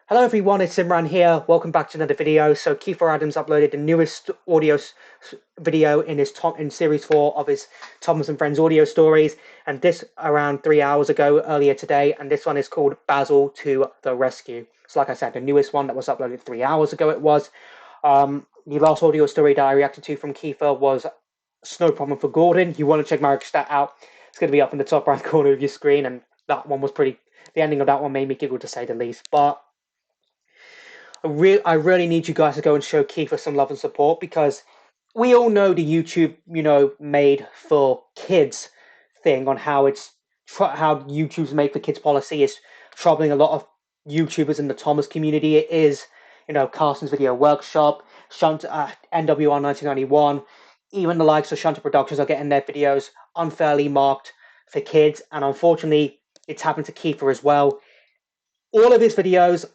Hello everyone, it's Imran here. Welcome back to another video. So Kiefer Adams uploaded the newest video in his in series 4 of his Thomas and Friends audio stories, and this around 3 hours ago earlier today, and this one is called Basil to the Rescue. So like I said, the newest one that was uploaded 3 hours ago it was. The last audio story that I reacted to from Kiefer was Snow Problem for Gordon. You want to check my stat out, it's going to be up in the top right corner of your screen, and that one was the ending of that one made me giggle to say the least. But I really need you guys to go and show Kiefer some love and support, because we all know the YouTube, made for kids thing on how how YouTube's made for kids policy is troubling a lot of YouTubers in the Thomas community. It is, Carson's Video Workshop, NWR 1991, even the likes of Shunter Productions are getting their videos unfairly marked for kids, and unfortunately, it's happened to Kiefer as well. All of his videos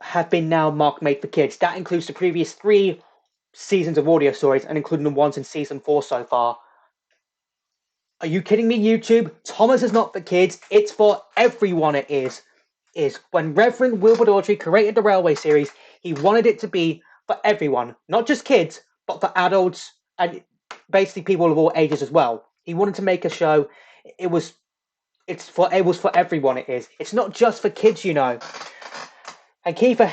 have been now marked made for kids. That includes the previous 3 seasons of audio stories, and including the ones in season 4 so far. Are you kidding me, YouTube? Thomas is not for kids. It's for everyone. It is. When Reverend Wilbur Autry created the Railway series, he wanted it to be for everyone, not just kids, but for adults and basically people of all ages as well. He wanted to make a show. It was for everyone. It is. It's not just for kids. And Kiefer,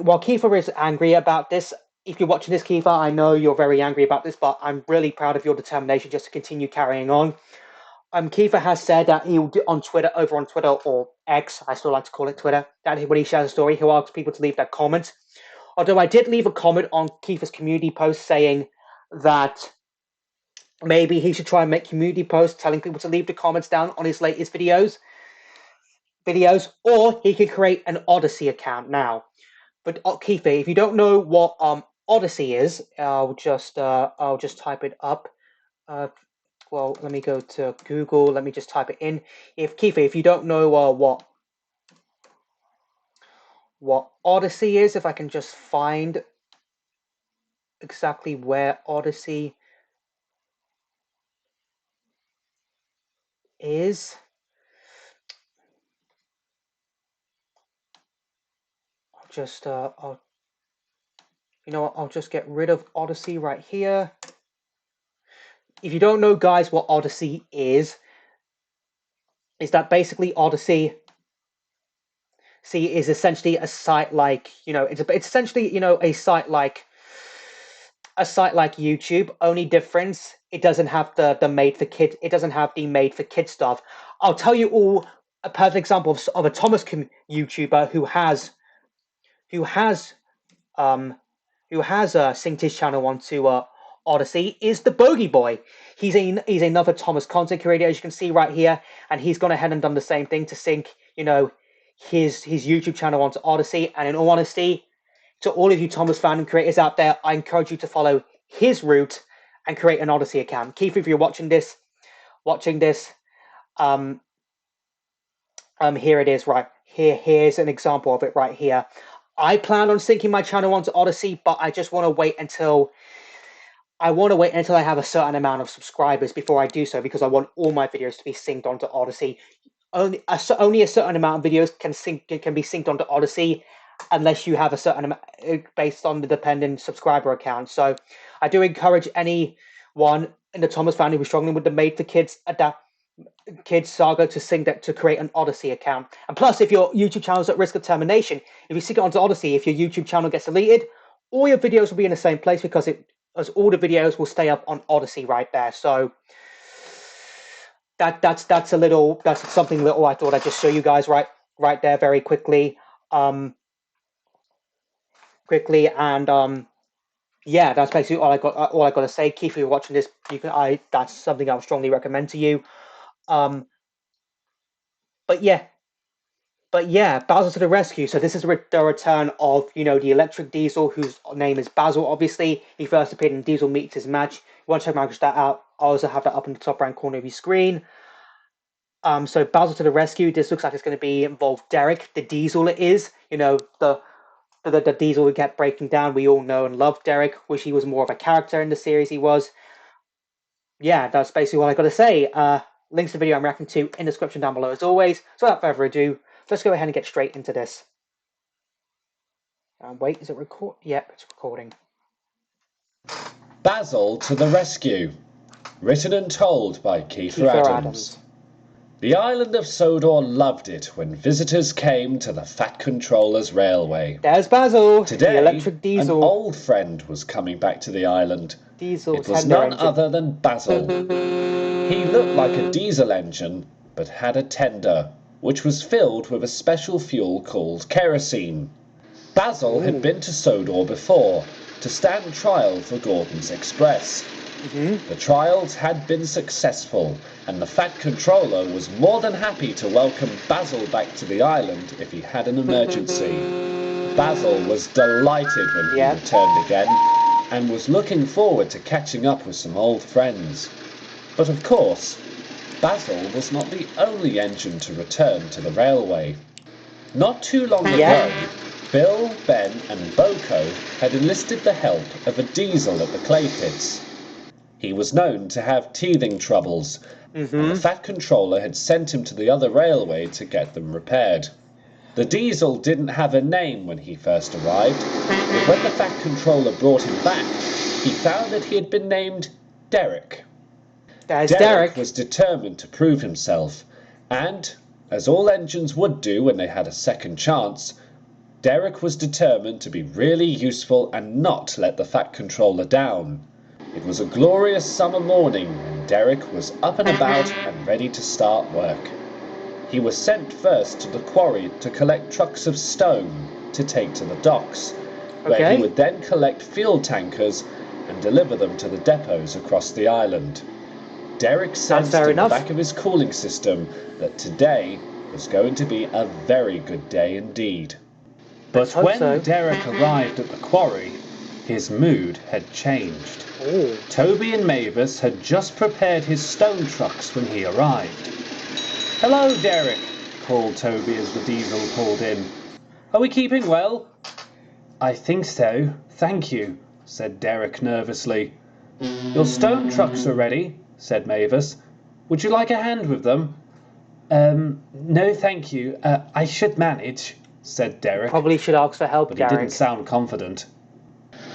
while Kiefer is angry about this, if you're watching this, Kiefer, I know you're very angry about this, but I'm really proud of your determination just to continue carrying on. Kiefer has said that he'll do over on Twitter, or X, I still like to call it Twitter, that when he shares a story, he'll ask people to leave their comments. Although I did leave a comment on Kiefer's community post saying that maybe he should try and make community posts telling people to leave the comments down on his latest videos, or he could create an Odyssey account now. But Kiefer, if you don't know what Odyssey is, I'll just type it up. Well, let me go to Google. Let me just type it in. If you don't know what Odyssey is, if I can just find exactly where Odyssey is. I'll just get rid of Odyssey right here. If you don't know, guys, what Odyssey is that basically Odyssey is essentially a site like, it's essentially, a site like YouTube. Only difference, it doesn't have the made for kids. It doesn't have the made for kids stuff. I'll tell you all a perfect example of a Thomas YouTuber who has synced his channel onto Odyssey is the Bogey Boy. He's another Thomas content creator, as you can see right here, and he's gone ahead and done the same thing to sync, his YouTube channel onto Odyssey. And in all honesty, to all of you Thomas fan creators out there, I encourage you to follow his route and create an Odyssey account. Keith, if you're watching this, here it is right here. Here's an example of it right here. I plan on syncing my channel onto Odyssey, but I just want to wait until I have a certain amount of subscribers before I do so, because I want all my videos to be synced onto Odyssey. Only a certain amount of videos can be synced onto Odyssey, unless you have a certain amount based on the dependent subscriber account. So I do encourage anyone in the Thomas family who's struggling with the made for kids saga to create an Odyssey account. And plus, if your YouTube channel is at risk of termination, if you sync it onto Odyssey, if your YouTube channel gets deleted, all your videos will be in the same place, because all the videos will stay up on Odyssey right there. So that's something little I thought I'd just show you guys right there very quickly. And yeah, that's basically all I got to say. Keith, if you're watching this, that's something I would strongly recommend to you. But yeah, Basil to the rescue. So this is the return of, the electric Diesel, whose name is Basil, obviously. He first appeared in Diesel Meets His Match. You want to check that out, I'll also have that up in the top right corner of your screen. So Basil to the rescue. This looks like it's going to involve Derek, the Diesel it is. The Diesel we kept breaking down. We all know and love Derek. Wish he was more of a character in the series. He was. Yeah, that's basically what I got to say. Links to the video I'm reacting to in the description down below as always. So without further ado, let's go ahead and get straight into this. Wait, is it record? Yep, it's recording. Basil to the Rescue. Written and told by Kiefer Adams. The island of Sodor loved it when visitors came to the Fat Controller's railway. There's Basil, Today, the electric diesel. An old friend was coming back to the island. Diesel it was tender none engine. other than Basil. He looked like a diesel engine, but had a tender, which was filled with a special fuel called kerosene. Basil had been to Sodor before, to stand trial for Gordon's Express. The trials had been successful, and the Fat Controller was more than happy to welcome Basil back to the island if he had an emergency. Basil was delighted when he returned again, and was looking forward to catching up with some old friends. But of course, Basil was not the only engine to return to the railway. Not too long ago, Bill, Ben and Boko had enlisted the help of a diesel at the clay pits. He was known to have teething troubles, and the Fat Controller had sent him to the other railway to get them repaired. The diesel didn't have a name when he first arrived, but when the Fat Controller brought him back, he found that he had been named Derek. Derek was determined to prove himself, and, as all engines would do when they had a second chance, Derek was determined to be really useful and not let the Fat Controller down. It was a glorious summer morning, and Derek was up and about and ready to start work. He was sent first to the quarry to collect trucks of stone to take to the docks, where he would then collect fuel tankers and deliver them to the depots across the island. Derek sensed in the back of his cooling system that today was going to be a very good day indeed. But when Derek arrived at the quarry, his mood had changed. Toby and Mavis had just prepared his stone trucks when he arrived. "Hello, Derek," called Toby as the diesel pulled in. "Are we keeping well?" "I think so, thank you," said Derek nervously. "Your stone trucks are ready," said Mavis. "Would you like a hand with them?" No thank you. I should manage," said Derek. Probably should ask for help, but Derek. He didn't sound confident.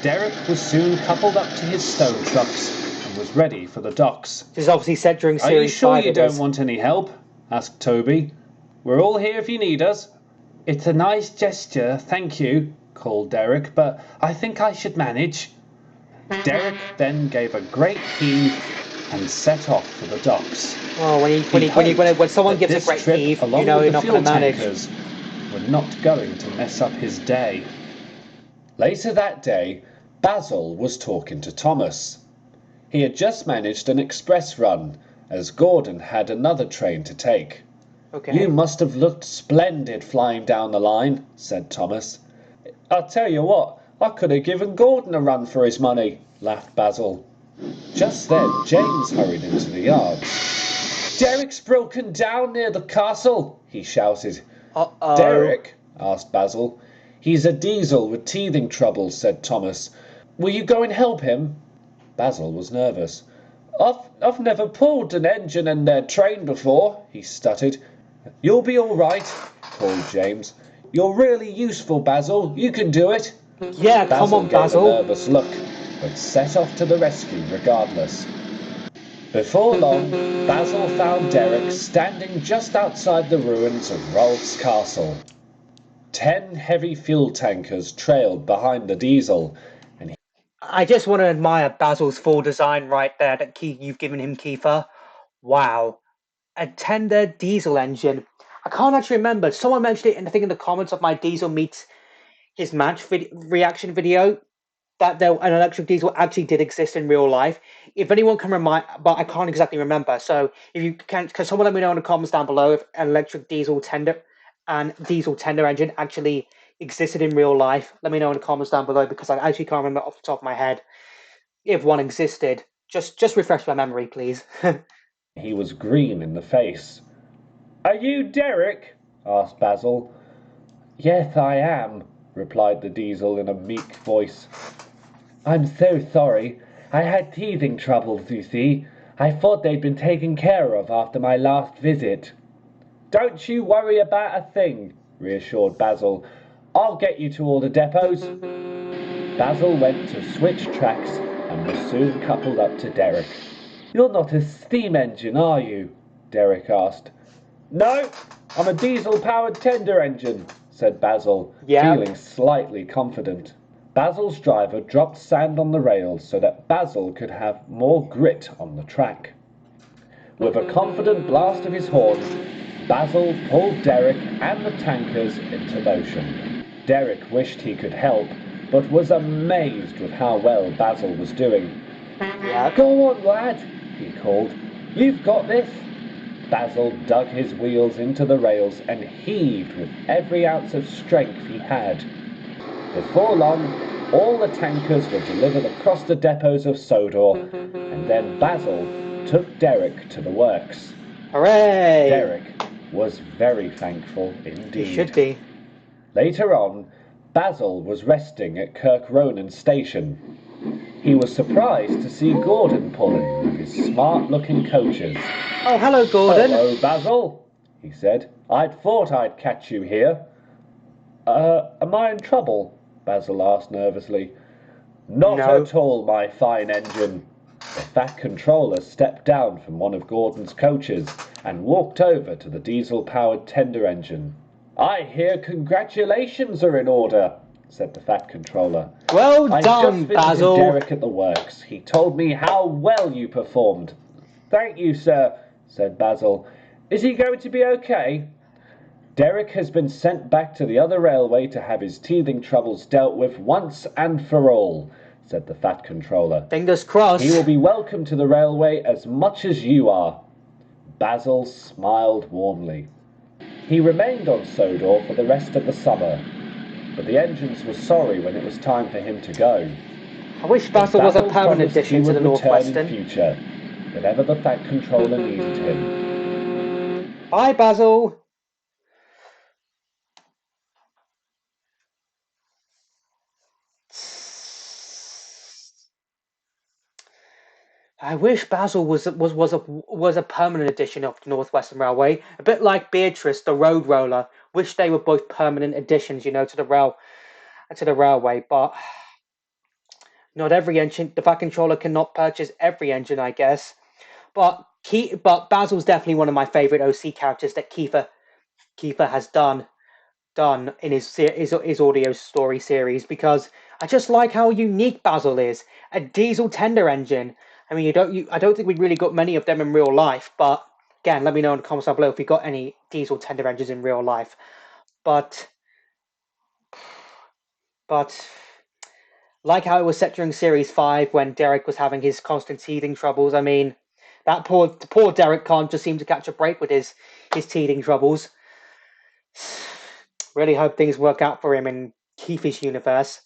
Derek was soon coupled up to his stone trucks and was ready for the docks. This is obviously set during Series 5. "Are you sure you don't want any help?" asked Toby. "We're all here if you need us." "It's a nice gesture, thank you," called Derek, "but I think I should manage." Derek then gave a great heave and set off for the docks. Oh, when someone gives a great heave, you know you're not going to manage. Were not going to mess up his day. Later that day, Basil was talking to Thomas. He had just managed an express run, as Gordon had another train to take. "You must have looked splendid flying down the line," said Thomas. "I'll tell you what, I could have given Gordon a run for his money," laughed Basil. Just then, James hurried into the yard. "Derek's broken down near the castle," he shouted. "Derek?" asked Basil. "He's a diesel with teething trouble," said Thomas. "Will you go and help him?" Basil was nervous. I've never pulled an engine and their train before," he stuttered. "You'll be all right," called James. "You're really useful, Basil. You can do it." Yeah, come on, Basil. Gave a nervous look, but set off to the rescue regardless. Before long, Basil found Derek standing just outside the ruins of Rolf's castle. 10 heavy fuel tankers trailed behind the diesel, and I just want to admire Basil's full design right there that you've given him, Kiefer. Wow. A tender diesel engine. I can't actually remember. Someone mentioned it, I think, in the comments of my Diesel Meets His Match reaction video, that an electric diesel actually did exist in real life. If anyone can remind, but I can't exactly remember. So if you can someone let me know in the comments down below if an electric diesel tender engine actually existed in real life. Let me know in the comments down below, because I actually can't remember off the top of my head if one existed. Just refresh my memory, please. He was green in the face. "Are you Derek?" asked Basil. "Yes, I am," replied the diesel in a meek voice. "I'm so sorry. I had teething troubles, you see. I thought they'd been taken care of after my last visit." "Don't you worry about a thing," reassured Basil. I'll get you to all the depots. Basil went to switch tracks and was soon coupled up to Derek. You're not a steam engine, are you? Derek asked. No, I'm a diesel-powered tender engine, said Basil, Yep. feeling slightly confident. Basil's driver dropped sand on the rails so that Basil could have more grit on the track. With a confident blast of his horn, Basil pulled Derek and the tankers into motion. Derek wished he could help, but was amazed with how well Basil was doing. Yep. Go on, lad, he called. You've got this. Basil dug his wheels into the rails and heaved with every ounce of strength he had. Before long, all the tankers were delivered across the depots of Sodor, and then Basil took Derek to the works. Hooray! Derek was very thankful You indeed. should be. Later on, Basil was resting at Kirk Ronan station. He was surprised to see Gordon pull in with his smart-looking coaches. Oh, hello, Gordon. Hello, Basil, he said. I'd thought I'd catch you here. Am I in trouble? Basil asked nervously. Not No. at all, my fine engine. The fat controller stepped down from one of Gordon's coaches and walked over to the diesel-powered tender engine. I hear congratulations are in order, said the fat controller. Well I've done, just visited Basil. Derek at the works. He told me how well you performed. Thank you, sir, said Basil. Is he going to be okay? Derek has been sent back to the other railway to have his teething troubles dealt with once and for all, said the fat controller. Fingers crossed. He will be welcome to the railway as much as you are. Basil smiled warmly. He remained on Sodor for the rest of the summer, but the engines were sorry when it was time for him to go. I wish Basil was a permanent promised addition he to the would return Northwestern. in future, whenever the fat controller needed him. Bye, Basil. I wish Basil was a permanent addition of the Northwestern Railway, a bit like Beatrice, the road roller. Wish they were both permanent additions, to the railway. But not every engine. The Fat Controller cannot purchase every engine, I guess. But Basil's definitely one of my favorite OC characters that Kiefer has done in his audio story series, because I just like how unique Basil is. A diesel tender engine. I mean, I don't think we really got many of them in real life, but again, let me know in the comments down below if you got any diesel tender engines in real life. But like how it was set during Series 5 when Derek was having his constant teething troubles. I mean, that poor Derek can't just seem to catch a break with his teething troubles. Really hope things work out for him in Keith's universe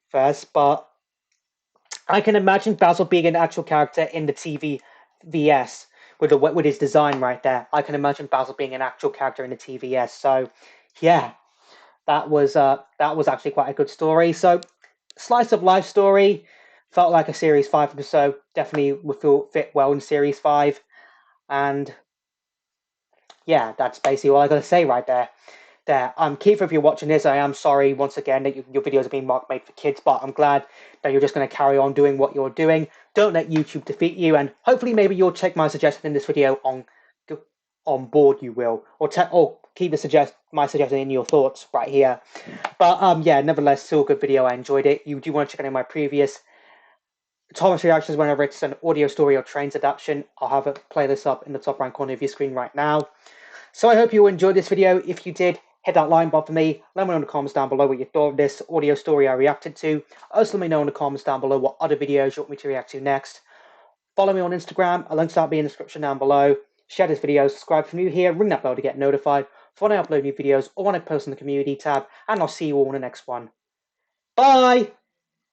first, but I can imagine Basil being an actual character in the TV VS with his design right there. I can imagine Basil being an actual character in the TVS. So, yeah, that was actually quite a good story. So, slice of life story felt like a Series 5 episode. Definitely would fit well in Series 5, and yeah, that's basically all I got to say right there. Keith, if you're watching this, I am sorry once again that your videos are being made for kids, but I'm glad that you're just going to carry on doing what you're doing. Don't let YouTube defeat you, and hopefully maybe you'll take my suggestion in this video on board. You will, or keep my suggestion in your thoughts right here. But yeah, nevertheless, still a good video. I enjoyed it. You do want to check out my previous Thomas reactions whenever it's an audio story or trains adaptation. I'll have a playlist up in the top right corner of your screen right now. So I hope you enjoyed this video. If you did, hit that like button for me. Let me know in the comments down below what you thought of this audio story I reacted to. Also let me know in the comments down below what other videos you want me to react to next. Follow me on Instagram. A link to that will be in the description down below. Share this video, subscribe if you're new here, ring that bell to get notified for when I upload new videos or when I post in the community tab. And I'll see you all in the next one. Bye!